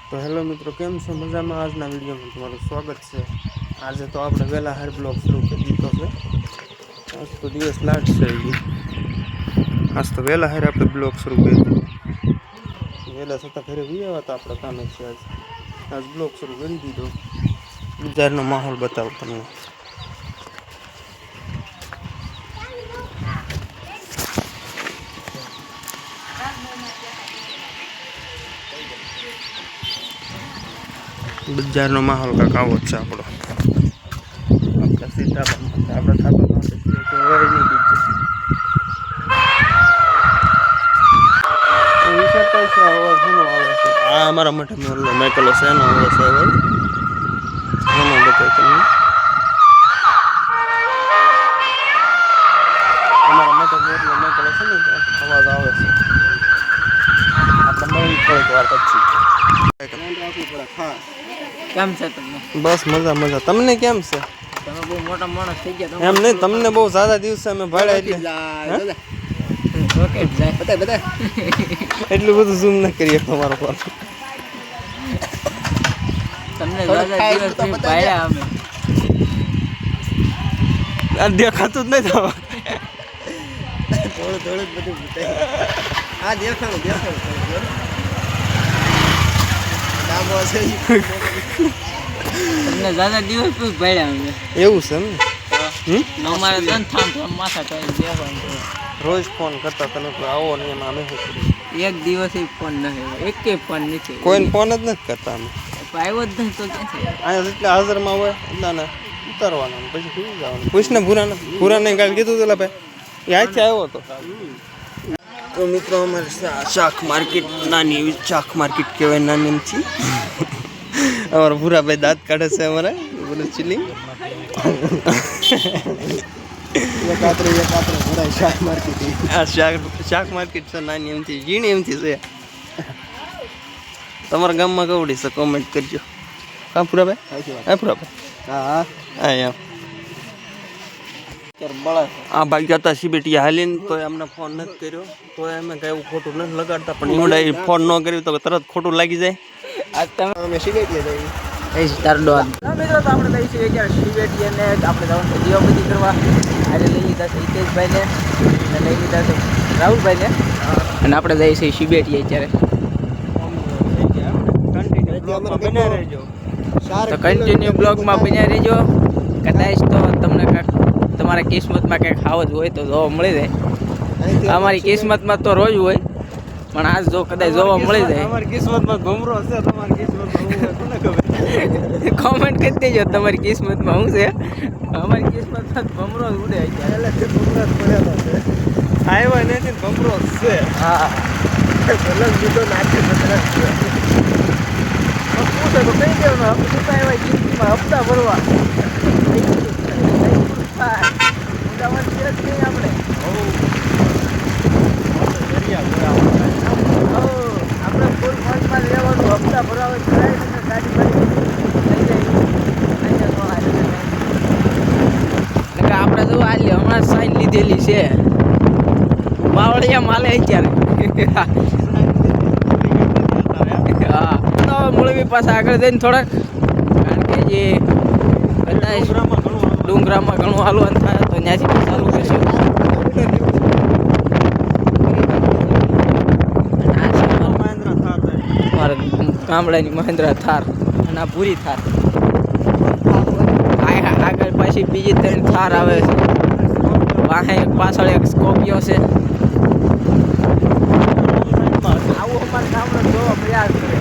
તો હેલો મિત્રો, કેમ છો? મજામાં? આજના વિડીયોમાં તમારું સ્વાગત છે. આજે તો આપણે વહેલા હાર બ્લોગ શરૂ કરી દીધો છે. આજ તો દિવસ લાટ છે. આજ તો વહેલા હારે આપણે બ્લોગ શરૂ કરી દીધો. વહેલા છતાં ઘરે આવ્યા હતા આપણે કામે છે. આજ બ્લોગ શરૂ કરી દીધો. બજારનો માહોલ બતાવો તમને. બજારનો માહોલ કાંક આવો જ છે આપણો. આપણે સીધા આપણે ખાતા આ અમારા માટે મેકેલો છે, એનો અવાજ છે. એનો બતાવ તમને. અમારા માટે મેકેલો છે ને, અવાજ આવે છે. આપણે નવી થોડીક વાર પછી કેમ છે તમને? બસ મજા મજા. તમને કેમ છે? તમે બહુ મોટા માણસ થઈ ગયા. એમ નહીં, તમને બહુ સાદા દિવસે અમે ભાડ્યા એટલે રોકેટ જાય બધા એટલું બધું ઝૂમ ન કરીએ તમારો ફોન. તમને સાદા દિવસ ભાડ્યા અમે. આ દેખાતું જ નહીં થવા. થોડું થોડું બધું આ દેખાણું તમને સાદા દિવસ ભાડ્યા અમે. એવું છે એમ ને? અમારે ત્રણ થામ માથા ટાઈમ દેવાનું. રોજ ફોન કરતા તને આવો ને એમાં અમે શું કરીએ? એક દિવસ ફોન નહીં, એક ફોન નથી. કોઈને ફોન જ નથી કરતા અમે. આવ્યો જ નહીં તો ક્યાંથી? અહીંયા એટલે હાજરમાં હોય એટલાને ઉતારવાના પછી સુઈ જવાનું. પૂછને ભૂરા નહીં કાલ કીધું પેલા ભાઈ ત્યાંથી આવ્યો હતો. તો મિત્રો, અમારે શાક માર્કેટ નાની એવી શાક માર્કેટ કહેવાય, નાની એમથી. અમારા ભૂરાભાઈ દાંત કાઢે છે. અમારે ચીલી શાક માર્કેટ છે નાની એમથી, ઝીણી એમથી છે. તમારા ગામમાં કવડી છે? કોમેન્ટ કરજો. હા ભૂરાભાઈ, હા ભૂરાભાઈ, હા એમ. આ ભાગ્યા હતા સિબેટિયા હાલીને તો એમને ફોન નથી કર્યો, તો એમ કઈ એવું ખોટું નથી લગાડતા. પણ ઈવડે ફોન ન કર્યું તો તરત ખોટું લાગી જાય. આજ તમે સિબેટિયા મિત્રો, તો આપણે કઈ છીએ અત્યારે સિબેટિયાને આપણે જવાનું છે દીવાબત્તી કરવા. આજે લઈ લીધા છે હિતેશભાઈને અને લઈ લીધા છે રાહુલભાઈને, અને આપણે જઈએ છીએ સિબેટિયા અત્યારે. તો કન્ટિન્યુ બ્લોગમાં બન્યા રહેજો. કદાચ તો તમને કાંઈક તમારા કિસ્મતમાં કંઈક ખાવ જ હોય તો જોવા મળી જાય. અમારી કિસ્મતમાં તો રોજ હોય, પણ આજ જો કદાચ જોવા મળી જાય. અમારી કિસ્મતમાં ભમરો છે, તમારી કિસ્મતમાં કોને ખબર? કોમેન્ટ કરી દેજો તમારી કિસ્મતમાં શું છે. અમારી કિસ્મતમાં ભમરો જ ઉડે અત્યારે. આવ્યા નથી ભમરો છે. હા લીધો નાખે તો કઈ દેવાનું આવ્યા જિંદગીમાં હપ્તા ભરવા. આપણે ફૂલ ફંડમાં લેવાનું, હપ્તા ભરાવે આપણે તો આ હમણાં સાઈન લીધેલી છે બાવળિયા માલે અત્યારે. હા તો મૂળવી પાસે આગળ જઈને થોડાક, કારણ કે જે કદાચ ડુંગરામાં ઘણું હાલવાનું થાય તો ત્યાંથી ચાલુ કરશું. મારા ગામડાની મહેન્દ્રા થાર અને આ પૂરી થાર. આગળ પાછી બીજી 3 થાર આવે છે. વાહે પાછળ એક સ્કોપિયો છે. આવું અમારા ગામડે જોવા પ્રયાસ કરે.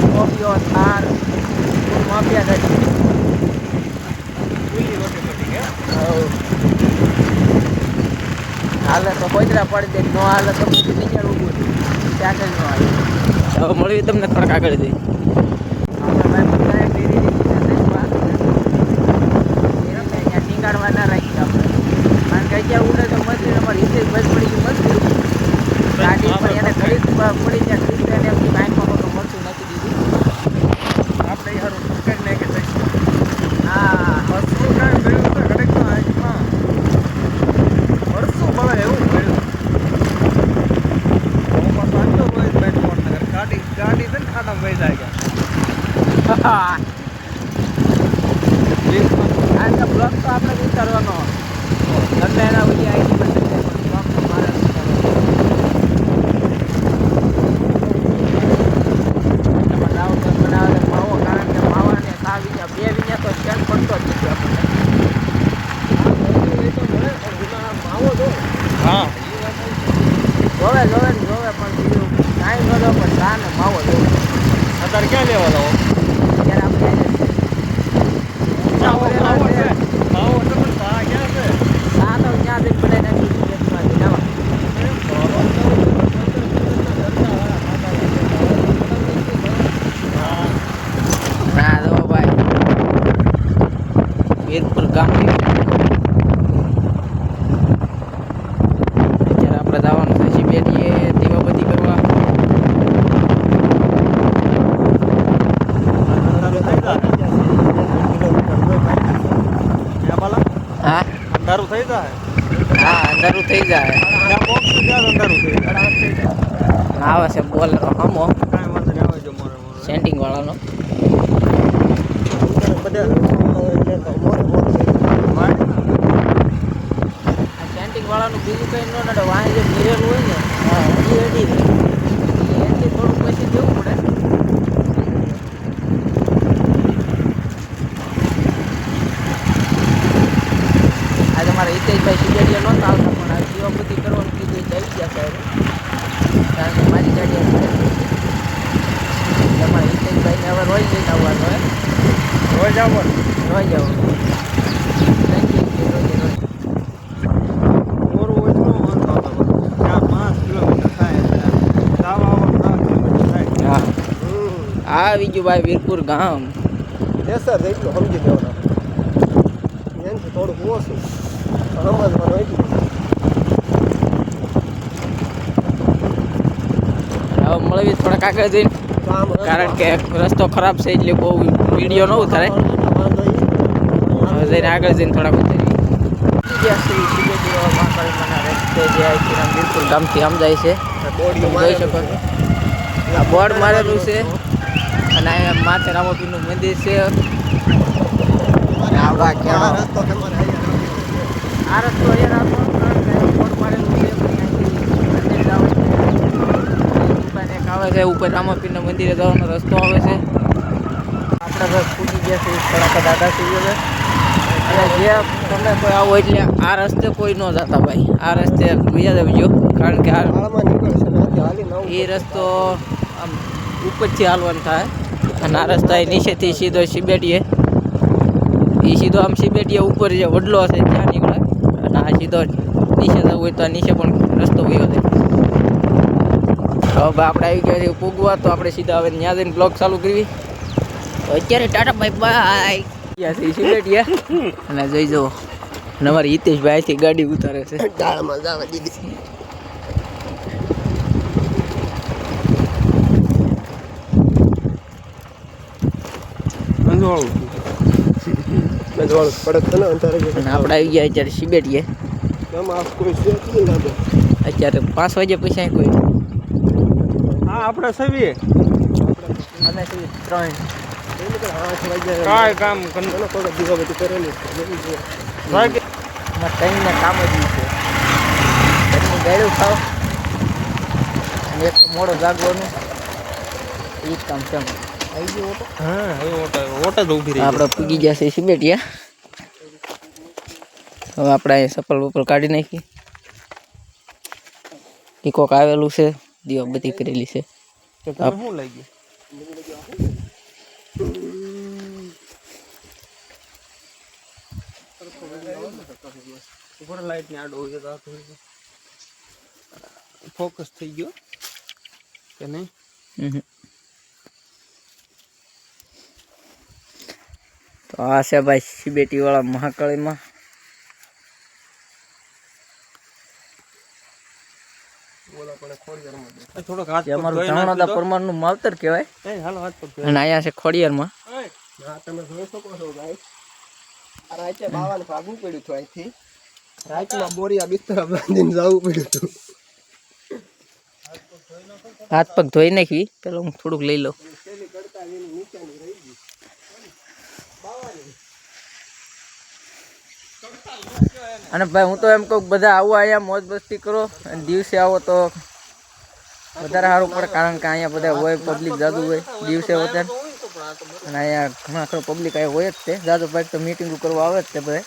સ્કોપિયો, થાર, માફિયા ગાડી. હાલે તો કોઈતરા પડી દે, ન હાલે તો બીજા ઊભું ત્યાં આગળ ન હાલે. હવે મળવી તમને થોડાક આગળ જઈ. ટીંગાડવા ના રાખી આપણે, કારણ કે અત્યારે ઉડે તો મજૂરી અમારે રીતે બસ પડી ગઈ મજૂરી. ગાડી પણ એને ઘડી પડી જાય ક્રિસ્ટાને એમ કાંઈમાં તો મરચું નાખી દીધું. આપણે સારું કરી નાખી દઈશું. હા વસ્તુ કાંઈ મળ્યું તો ઘડીક તો હાથમાં વરસું મળે એવું મળ્યું. ગાડી છે ને ખાડામાં વહી જાય. હા આ બ્લોક તો આપણે વિચારવાનો ગમે એના બધી આઈડી પર બ્લોક તો મારે બનાવે માવો કારણ કે માવાને આ વિના બે વિના તો સ્ટેન્ડ પડતો જ નથી આપણને માવો જો હા જોવે પણ બીજું કાંઈ ન લો પણ ચા ને માવો જોવે અત્યારે ક્યાં લેવા લાવો ત્યારે આપણે માવો છે માવો તો પણ ચા ક્યાં છે ચા તો ત્યાં જઈને બનાવી નાખી ગેસમાં જણાવવા ના તો ભાઈ વીરપુર ગામ અત્યારે આપણે જવાનું છે શિબેરીએ દીવા બધી કરવા હા અંધારું થઈ જાય હા અંધારું થઈ જાય ત્યાં બોક્સ ત્યાં અંધારું થઈ જાય આવે છે બોલ હમો કાંઈ વાંધો નહીં આવે જો મોરે સેન્ટિંગ વાળાનો સેન્ટિંગ વાળાનું બીજું કંઈ ન નડે વાંહે જે ભીરેલું હોય ને એ અડી રહે એથી થોડુંક પછી દેવું પડે આજે મારા હિતેશભાઈ શિબેડિયા નહોતા આવતા પણ આ દીવા બધી કરવાનું કીધું આવી ગયા સાહેબ કારણ કે મારી ગાડી તમારા હિતેશભાઈને હવે રોજ લઈને આવવાનો હોય રોજ આવો રોજ આવો મોરું હોય તો વાંધો આવે ત્યાં 5 કિલોમીટર થાય એટલે જવા આવવાનું 10 કિલોમીટર થાય હા આવી ગયું ભાઈ વીરપુર ગામ સર એટલું સમજી લેવાનું એનાથી થોડુંક ઓછું સમજવાનું એટલું હવે મળવી થોડાક આગળ જઈને કારણ કે રસ્તો ખરાબ છે એટલે બહુ વિડીયો ન ઉતારે હવે જઈને આગળ જઈને થોડાક ઉતારી રસ્તે જે વીરપુર ગામથી આમ જાય છે જોઈ શકો છો આ બોર્ડ મારેલું છે અને અહીંયા માથે રામાપીરનું મંદિર છે અને આ વાક્ય આ રસ્તો અહીંયા રાખો કારણ કે બોર્ડ મારેલું છે મંદિર જવાનું છે દુકાન એક આવે છે ઉપર રામાપીરના મંદિરે જવાનો રસ્તો આવે છે આપણે બસ પૂજી ગયા છે થોડાક દાદા થઈ ગયો છે અને જે તમે કોઈ આવો એટલે આ રસ્તે કોઈ ન જતા ભાઈ આ રસ્તે બીજા જજો કારણ કે આ એ રસ્તો આમ ઉપરથી હાલવાનું થાય અને આ રસ્તા એ નીચેથી સીધો શિબેટીએ એ સીધો આમ શિબેટીએ ઉપર જે વડલો હશે ત્યાં નીકળે અને આ સીધો નીચે જવું હોય તો આ નીચે પણ રસ્તો વયો છે હવે આપણે આવી ગયા છીએ પૂગવા તો આપણે સીધા હવે ત્યાં જઈને બ્લોગ ચાલુ કરવી તો અત્યારે ટાટા બાય બાય ગયા છે શિબેટીયા અને જોઈ જવો અને અમારે હિતેશભાઈ અહીંથી ગાડી ઉતારે છે ડાળમાં જવા દીધી અને આપણે આવી ગયા અત્યારે શિબેટીએ અત્યારે 5 વાગે પછી કોઈ હા આપણે સવીએ અમે 3 કાંઈ કામ કરેલું અમારે કંઈને કામ જ નહીં છે ઘરની ગાડું ખાવ અને એક મોડો જાગવાનું એ જ કામ છે આવી ગયો ઓટો હા હવે ઓટો જ ઊભી રહી આપણે પૂગી ગયા છે શિબેટીયા હવે આપણે અહીં સપલ બપલ કાઢી નાખી એ કોક આવેલું છે દીવા બધી કરેલી છે શું લઈ ગયું ઉપર લાઈટ ને આડો હોય તો ફોકસ થઈ ગયો કે નહીં તો આ છે ભાઈ શિબેટી વાળા મહાકાળીમાં થોડોક હાથ પગ અમારું ધોઈ ધાણાદા નાખજો. પરમારનું માવતર કહેવાય હાલો હાથ પગ ધોઈ. અને અહીંયા છે ખોડિયારમાં હા તમે જોઈ શકો છો ભાઈ આ રાતે બાવાનું ભાગવું પડ્યું હતું અહીંથી રાતમાં બોરિયા બિસ્તરા બાંધીને જવું પડ્યું હતું હાથ પગ ધોઈ નાખી પેલો હું થોડુંક લઈ લઉં અને ભાઈ હું તો એમ કહું બધા આવો અહીંયા મોજ મસ્તી કરો અને દિવસે આવો તો વધારે સારું પડે, કારણ કે અહીંયા બધા હોય પબ્લિક જાદુ હોય દિવસે વધારે, અને અહીંયા ઘણા ખરો પબ્લિક અહીંયા હોય જ તે જાદુ ભાઈ તો મીટિંગો કરવા આવે જ તે બધા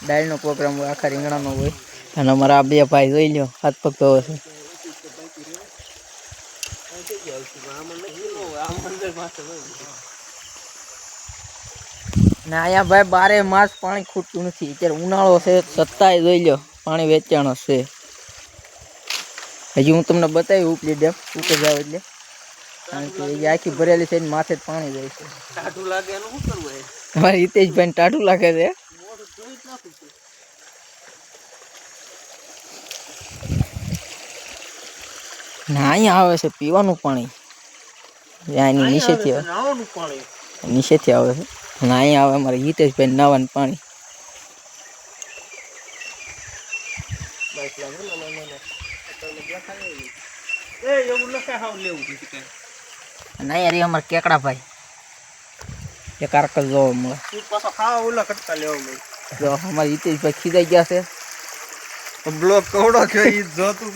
ડાયલનો પ્રોગ્રામ હોય, આખા રીંગણાનો હોય. અને અમારા આ બે ભાઈ જોઈ લો હાથ પગ ધોવે છે. ને અહીંયા ભાઈ 12 માસ પાણી ખૂટતું નથી. અત્યારે ઉનાળો છે છતાંય જોઈ લો પાણી વેચાણો છે. હજી હું તમને બતાવી ઉપલી ડેમ ઉપર જાવ એટલે, કારણ કે એ આખી ભરેલી છે માથે જ પાણી જાય છે. ટાઢું લાગે એનું શું કરવું? મારે હિતેશભાઈ ટાઢું લાગે છે. ના અહીંયા આવે છે પીવાનું પાણી, એની નીચેથી આવે, નીચેથી આવે છે. અને અહીંયા આવે અમારે હિતેશભાઈ નાવાનું પાણી. અને અહીંયા રહી અમારે કેકડાભાઈ, એ કારકલ જોવા મળે. જો અમારે હિતેશભાઈ ખીજાઈ ગયા છે. બ્લોક કવડો થયો ઈ જોતું.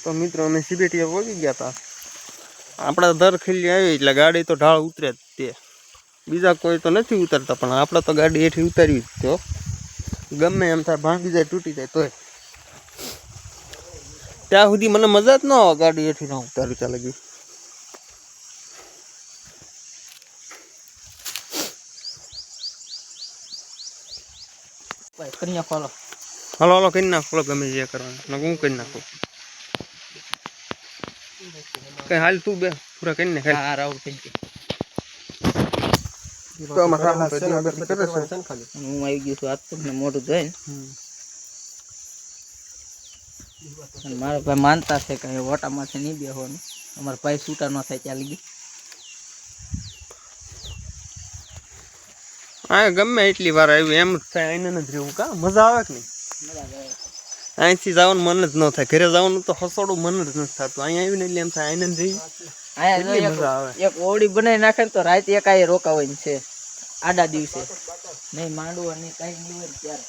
તો મિત્રો અમે સિબેટિયા પહોંચી ગયા હતા. આપણા દર ખીલી આવી એટલે ગાડી તો ઢાળ ઉતરે જ તે, બીજા કોઈ તો નથી ઉતરતા, પણ આપણે તો ગાડી હેઠી ઉતારવી જ તો ગમે એમ થાય, ભાંગી જાય તૂટી જાય તોય. ત્યાં સુધી મને મજા જ ન આવે ગાડી હેઠી ના ઉતારવી ત્યાં લગી. કરી નાખો હાલો. હાલો હાલો કરી નાખો, ગમે જે કરવાનું હું કરી નાખું. કઈ હાલ તું બે પૂરા કરી નાખ. હા રાહુલ થઈ ગયો. હું આવી ગયું છું આજ તમને મોઢું જોઈને. મારા ભાઈ માનતા છે કે વોટામાંથી નહીં બેસવાનું, અમારા ભાઈ છૂટા ન થાય ત્યાં લગી. હા ગમે એટલી વાર આવ્યું એમ જ થાય, આઈને નથી રહેવું. કા મજા આવે કે નહીં? અહીંથી જવાનું મન જ ન થાય, ઘરે જવાનું તો હસોડું મન જ નથી થતું. અહીંયા આવીને એટલે એમ થાય આઈને જ રહી. મજા આવે. એક ઓવડી બનાવી નાખે ને તો રાતે એક આ રોકાવાની છે આડા દિવસે, નહીં માંડવું નહીં કઈ નહીં હોય ત્યારે.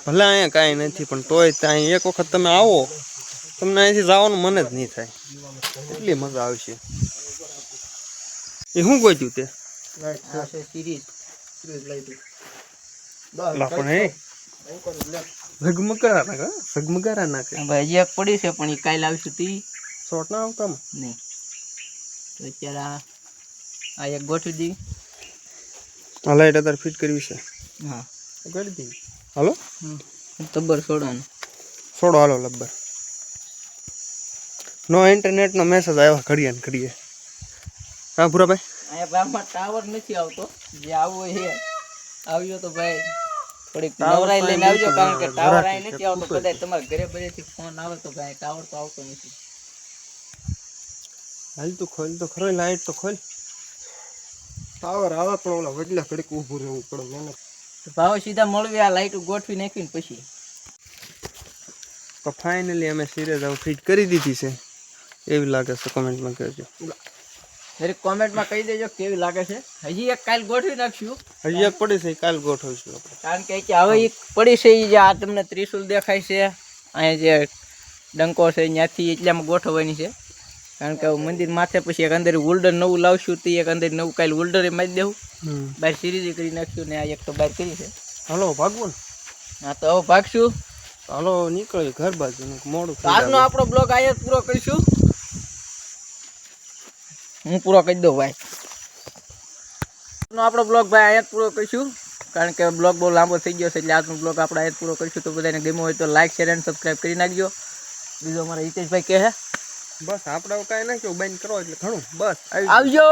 ભલે અહીંયા કાંઈ નથી, પણ તોય ત્યાં એક વખત તમે આવો, તમને અહીંથી જવાનું મન જ નહીં થાય, એટલી મજા આવશે. એ શું ગોચ્યું તે? ઝગમગારા નાખે ભાઈ. હજી એક પડી છે પણ એ કાલે આવશું તી શોર્ટ ના આવતા નહીં. તો અત્યારે આ એક ગોઠવી દી. આ લાઈટ અત્યારે ફિટ કરવી છે. હા કરી દીધી. હાલો તબ્બર છોડવાનું. છોડો હાલો લબ્બર. નો ઇન્ટરનેટનો મેસેજ આવ્યા ઘડીએ ને ઘડીએ. હા ભૂરાભાઈ અહીંયા ગામમાં ટાવર નથી આવતો, જે આવવો એ આવ્યો તો ભાઈ થોડીક નવરાઈ લઈને આવજો, કારણ કે ટાવર અહીં નથી આવતો. કદાચ તમારા ઘરે બધેથી ફોન આવે તો ભાઈ ટાવર તો આવતો નથી. હાલ તું ખોલ તો ખરો, લાઈટ તો ખોલ. ટાવર આવે પણ ઓલા વડલા ઘડીક ઊભું રહેવું પડે મહેનત. ભાવ સીધા મળવી, આ લાઈટ ગોઠવી નાખીને પછી. તો ફાઇનલી અમે સિરીઝ હવે ફિટ કરી દીધી છે, એવી લાગે છે. કોમેન્ટમાં કહેજો, દરેક કોમેન્ટમાં કહી દેજો કેવી લાગે છે. હજી એક કાલ ગોઠવી નાખશું. હજી એક પડી છે, કાલ ગોઠવીશું આપણે. કારણ કે હવે એક પડી છે, જે આ તમને ત્રિશુલ દેખાય છે, અહીંયા જે ડંકો છે ત્યાંથી એટલામાં ગોઠવવાની છે. કારણ કે મંદિર માથે પછી એક અંદર હોલ્ડર નવું લાવશું, તે એક અંદર નવું કાલે હોલ્ડર એ મારી દેવું, બહાર સિરીઝ કરી નાખ્યું ને આ એક તો બહાર કરી છે. હાલો ભાગવું ને? હા તો હવે ભાગશું. હાલો નીકળ્યું ઘર બાજુ, મોડું. આજનો આપણો બ્લોગ અહીંયા પૂરો કરીશું. હું પૂરો કરી દઉં ભાઈ. આપણો બ્લોગ ભાઈ અહીંયા પૂરો કરીશું, કારણ કે બ્લોગ બહુ લાંબો થઈ ગયો છે, એટલે આજનો બ્લોગ આપણે અહીંયા પૂરો કરીશું. તો બધાને ગમ્યો હોય તો લાઈક શેર અને સબસ્ક્રાઈબ કરી નાખજો. બીજું અમારા હિતેશભાઈ કહે બસ આપણે કાંઈ નાખ્યું બંધ કરો એટલે ઘણું. બસ આવજો.